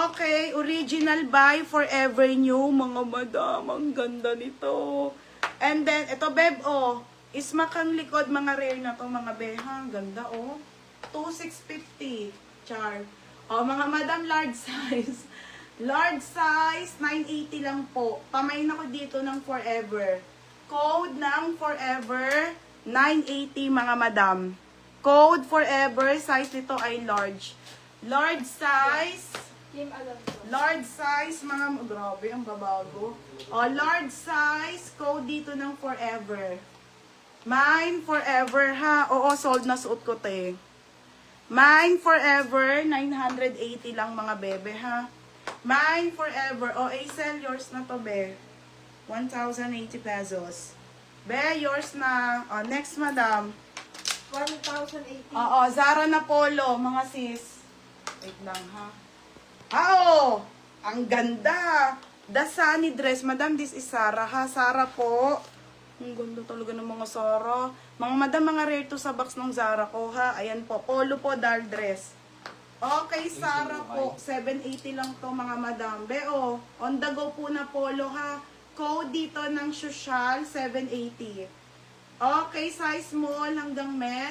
Okay, original buy forever new, mga madam. Ang ganda nito. And then, ito, beb, oh. Ismakang likod, mga rare na to, mga beha. Ang ganda, oh. 2,650. Char. Oh, mga madam, large size. Large size, 980 lang po. Pamain ako dito ng forever. Code ng forever, 980, mga madam. Code forever, size nito ay large. Large size. Large size, mga, grabe, ang babago. O, large size, code dito ng forever. Mine forever, ha? Oo, sold na suot ko, te. Mine forever, 980 lang, mga bebe, ha? Mine forever. O, Acel, yours na to, be. 1,080 pesos. Be, yours na. O, next, madam. 1,080. Oo, Zara na polo, mga sis. Wait lang, ha? Oo! Ang ganda! The Sunny dress. Madam, this is Zara, ha? Zara po. Ang ganda talaga ng mga Zara. Mga madam, mga rare to sa box ng Zara ko, ha? Ayan po. Polo po, doll dress. Okay, Zara po. 780 lang to, mga madam. Beo, on the go po na polo, ha? Code dito ng social, 780. Okay, size small hanggang med.